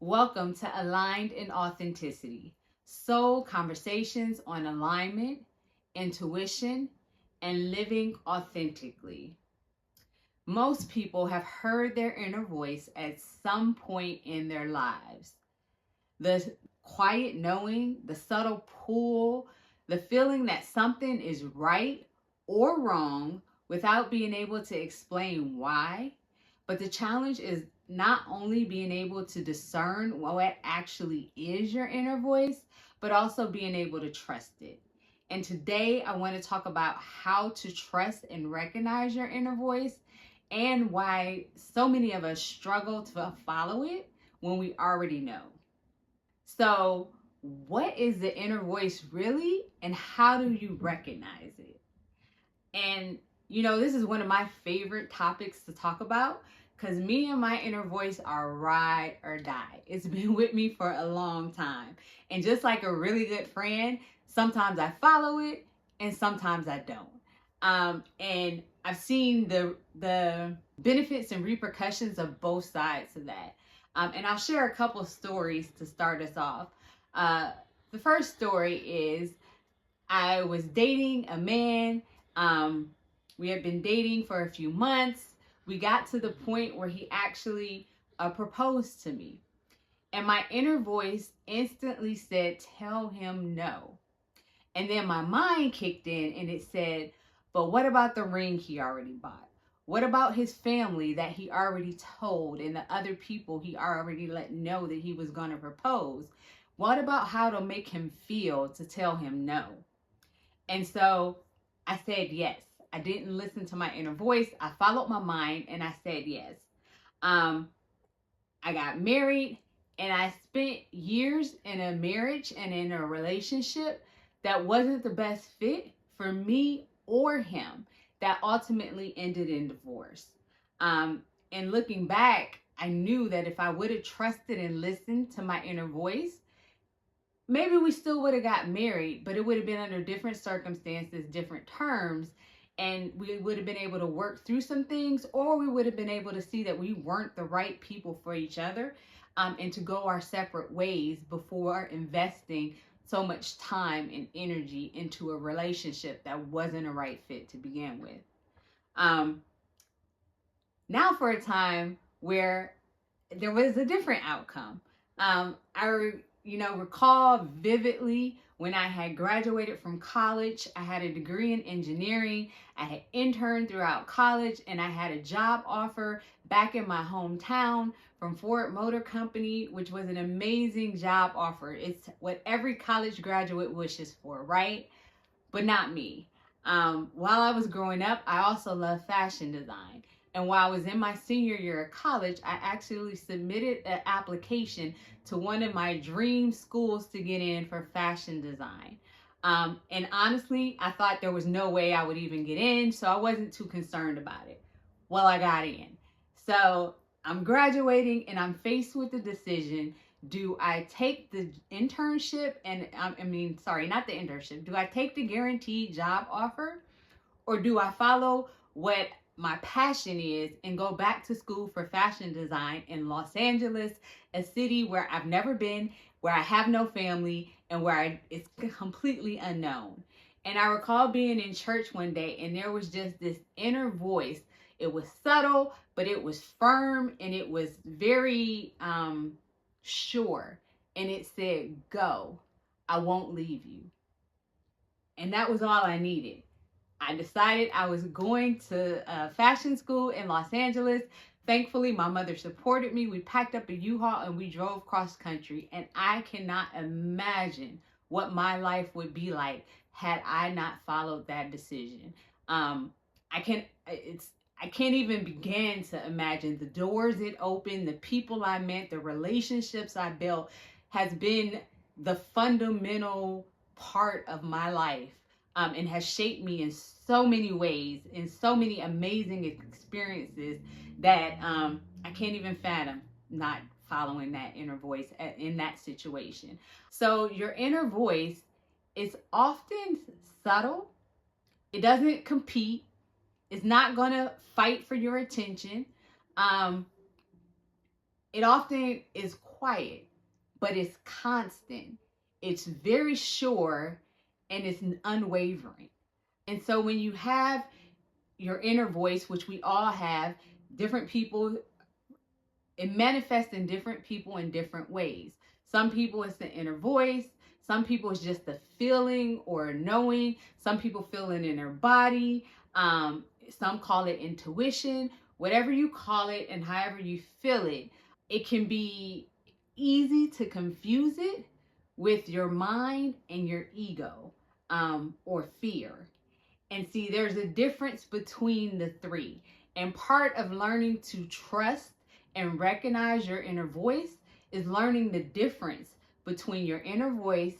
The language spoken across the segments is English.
Welcome to Aligned in Authenticity, soul conversations on alignment, intuition, and living authentically. Most people have heard their inner voice at some point in their lives. The quiet knowing, the subtle pull, the feeling that something is right or wrong without being able to explain why. But the challenge is not only being able to discern what actually is your inner voice, but also being able to trust it. And today I want to talk about how to trust and recognize your inner voice and why so many of us struggle to follow it when we already know. So, what is the inner voice really, and how do you recognize it? And this is one of my favorite topics to talk about because me and my inner voice are ride or die. It's been with me for a long time. And just like a really good friend, sometimes I follow it and sometimes I don't. And I've seen the benefits and repercussions of both sides of that. And I'll share a couple stories to start us off. The first story is I was dating a man. We had been dating for a few months. We got to the point where he actually proposed to me. And my inner voice instantly said, tell him no. And then my mind kicked in and it said, but what about the ring he already bought? What about his family that he already told and the other people he already let know that he was going to propose? What about how to make him feel to tell him no? And so I said yes. I didn't listen to my inner voice. I followed my mind and I said yes. I got married and I spent years in a marriage and in a relationship that wasn't the best fit for me or him, that ultimately ended in divorce. And looking back, I knew that if I would have trusted and listened to my inner voice, maybe we still would have got married, but it would have been under different circumstances, different terms, and we would have been able to work through some things, or we would have been able to see that we weren't the right people for each other, and to go our separate ways before investing so much time and energy into a relationship that wasn't a right fit to begin with. Now for a time where there was a different outcome. I recall vividly when I had graduated from college. I had a degree in engineering. I had interned throughout college, and I had a job offer back in my hometown from Ford Motor Company, which was an amazing job offer. It's what every college graduate wishes for, right? But not me. While I was growing up, I also loved fashion design. And while I was in my senior year of college, I actually submitted an application to one of my dream schools to get in for fashion design. And honestly, I thought there was no way I would even get in, so I wasn't too concerned about it. Well, I got in. So I'm graduating and I'm faced with the decision. Do I take the internship and not the internship. Do I take the guaranteed job offer, or do I follow what my passion is and go back to school for fashion design in Los Angeles, a city where I've never been, where I have no family, and where it's completely unknown? And I recall being in church one day and there was just this inner voice. It was subtle, but it was firm and it was very sure. And it said, go, I won't leave you. And that was all I needed. I decided I was going to fashion school in Los Angeles. Thankfully, my mother supported me. We packed up a U-Haul and we drove cross country. And I cannot imagine what my life would be like had I not followed that decision. I can't even begin to imagine the doors it opened, the people I met, the relationships I built has been the fundamental part of my life. And has shaped me in so many ways, in so many amazing experiences that I can't even fathom not following that inner voice in that situation. So your inner voice is often subtle. It doesn't compete. It's not going to fight for your attention. It often is quiet, but it's constant. It's very sure, and it's unwavering. And so when you have your inner voice, which we all have, different people, it manifests in different people in different ways. Some people it's the inner voice. Some people it's just the feeling or knowing. Some people feel it in their body. Some call it intuition. Whatever you call it and however you feel it, it can be easy to confuse it with your mind and your ego, or fear. And see, there's a difference between the three. And part of learning to trust and recognize your inner voice is learning the difference between your inner voice,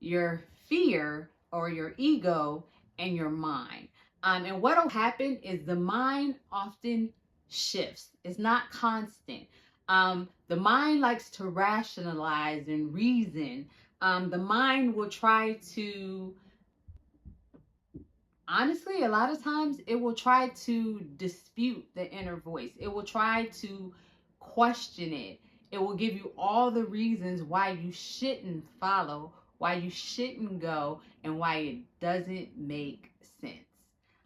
your fear or your ego, and your mind. And what will happen is the mind often shifts. It's not constant. The mind likes to rationalize and reason. The mind will try to, honestly, a lot of times it will try to dispute the inner voice. It will try to question it. It will give you all the reasons why you shouldn't follow, why you shouldn't go, and why it doesn't make sense.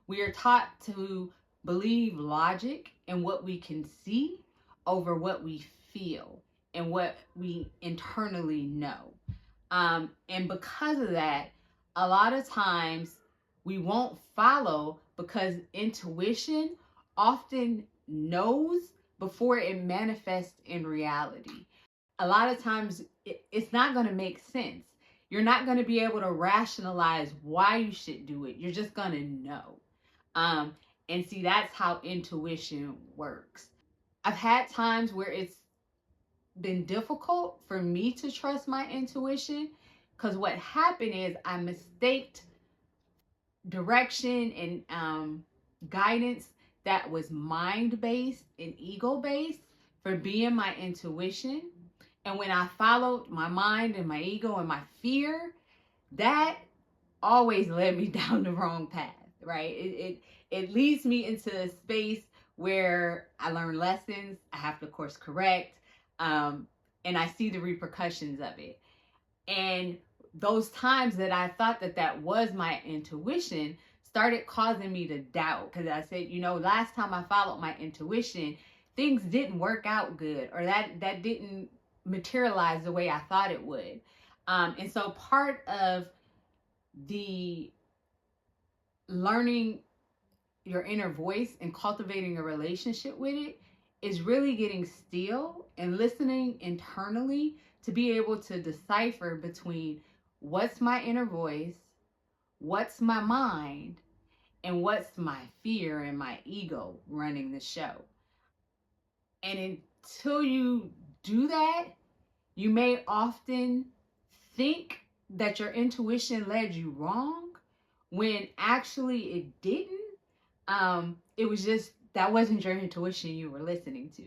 We are taught to believe logic and what we can see over what we feel and what we internally know. And because of that, a lot of times we won't follow because intuition often knows before it manifests in reality. A lot of times it's not going to make sense. You're not going to be able to rationalize why you should do it. You're just going to know. And see, that's how intuition works. I've had times where it's been difficult for me to trust my intuition because what happened is I mistaked direction and guidance that was mind based and ego based for being my intuition. And when I followed my mind and my ego and my fear, that always led me down the wrong path, right? It leads me into a space where I learn lessons. I have to course correct, and I see the repercussions of it. And those times that I thought that that was my intuition started causing me to doubt, because I said, last time I followed my intuition, things didn't work out good, or that didn't materialize the way I thought it would. And so part of the learning your inner voice and cultivating a relationship with it is really getting still and listening internally to be able to decipher between what's my inner voice, what's my mind, and what's my fear and my ego running the show. And until you do that, you may often think that your intuition led you wrong when actually it didn't. It was just that wasn't your intuition you were listening to.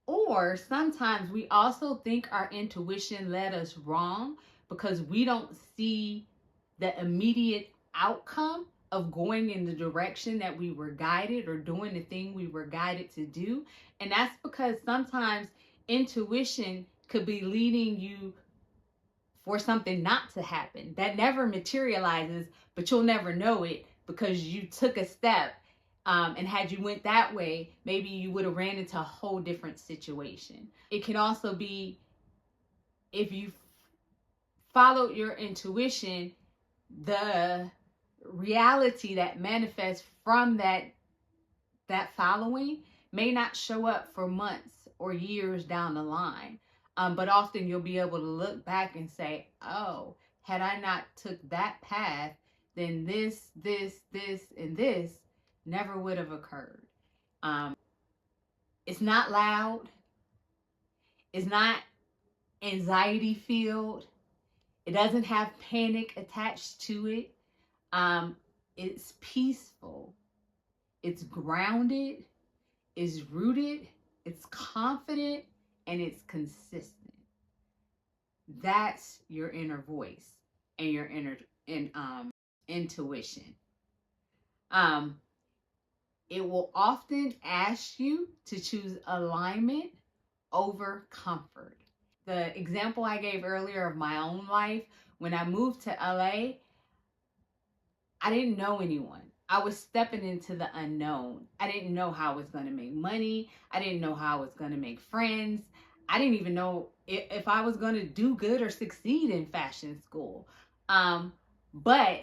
Or sometimes we also think our intuition led us wrong because we don't see the immediate outcome of going in the direction that we were guided or doing the thing we were guided to do. And that's because sometimes intuition could be leading you for something not to happen that never materializes, but you'll never know it because you took a step. And had you went that way, maybe you would have ran into a whole different situation. It can also be, if you followed your intuition, the reality that manifests from that following may not show up for months or years down the line. But often you'll be able to look back and say, oh, had I not took that path, then this, and this never would have occurred. It's not loud. It's not anxiety filled. It doesn't have panic attached to it. It's peaceful. It's grounded. It's rooted. It's confident, and it's consistent. That's your inner voice and your intuition. It will often ask you to choose alignment over comfort. The example I gave earlier of my own life, when I moved to LA, I didn't know anyone. I was stepping into the unknown. I didn't know how I was going to make money. I didn't know how I was going to make friends. I didn't even know if I was going to do good or succeed in fashion school. But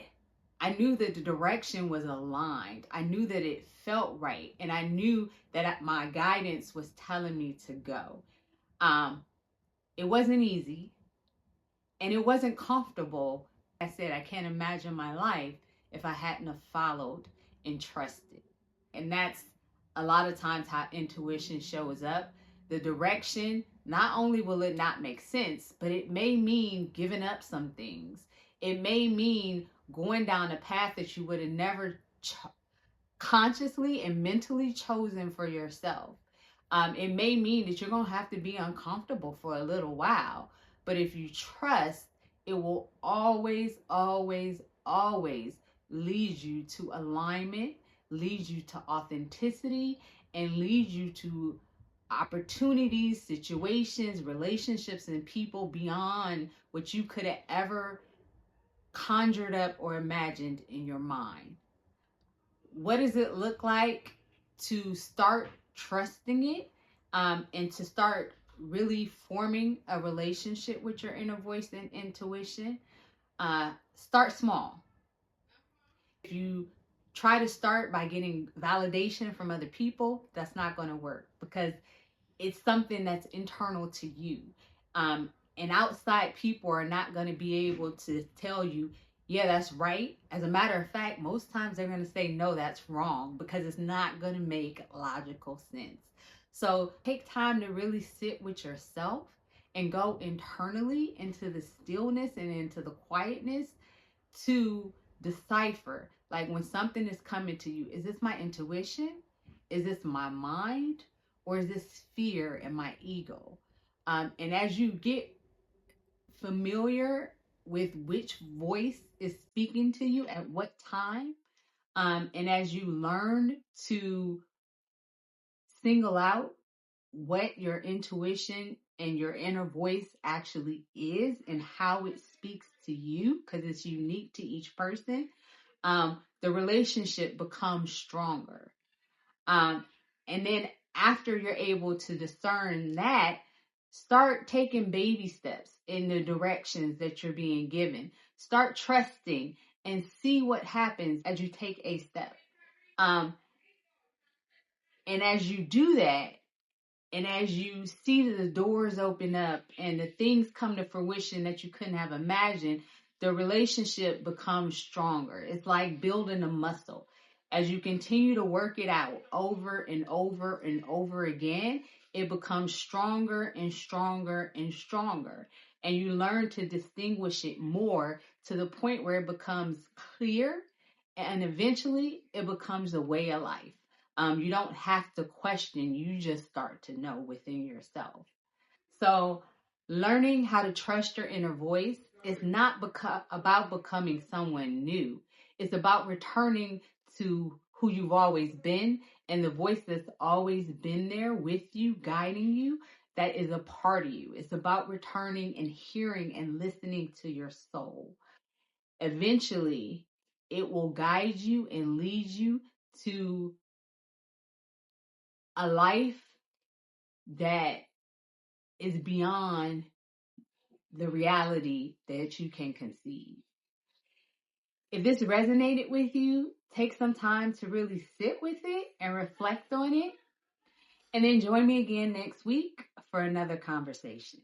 I knew that the direction was aligned. I knew that it felt right. And I knew that my guidance was telling me to go. It wasn't easy and it wasn't comfortable. I said, I can't imagine my life if I hadn't have followed and trusted. And that's a lot of times how intuition shows up. The direction, not only will it not make sense, but it may mean giving up some things. It may mean going down a path that you would have never consciously and mentally chosen for yourself. It may mean that you're going to have to be uncomfortable for a little while, but if you trust, it will always, always, always lead you to alignment, lead you to authenticity, and lead you to opportunities, situations, relationships, and people beyond what you could have ever conjured up or imagined in your mind. What does it look like to start trusting it, and to start really forming a relationship with your inner voice and intuition? Start small. If you try to start by getting validation from other people, that's not going to work, because it's something that's internal to you. And outside people are not going to be able to tell you, yeah, that's right. As a matter of fact, most times they're going to say, no, that's wrong, because it's not going to make logical sense. So take time to really sit with yourself and go internally into the stillness and into the quietness to decipher, like, when something is coming to you, is this my intuition? Is this my mind? Or is this fear and my ego? And as you get familiar with which voice is speaking to you at what time, and as you learn to single out what your intuition and your inner voice actually is and how it speaks to you, because it's unique to each person, the relationship becomes stronger. And then after you're able to discern that, start taking baby steps in the directions that you're being given. Start trusting and see what happens as you take a step. And as you do that, and as you see the doors open up and the things come to fruition that you couldn't have imagined, the relationship becomes stronger. It's like building a muscle. As you continue to work it out over and over and over again, it becomes stronger and stronger and stronger. And you learn to distinguish it more to the point where it becomes clear, and eventually it becomes a way of life. You don't have to question, you just start to know within yourself. So learning how to trust your inner voice is not about becoming someone new. It's about returning to who you've always been, and the voice that's always been there with you, guiding you, that is a part of you. It's about returning and hearing and listening to your soul. Eventually, it will guide you and lead you to a life that is beyond the reality that you can conceive. If this resonated with you, take some time to really sit with it and reflect on it. And then join me again next week for another conversation.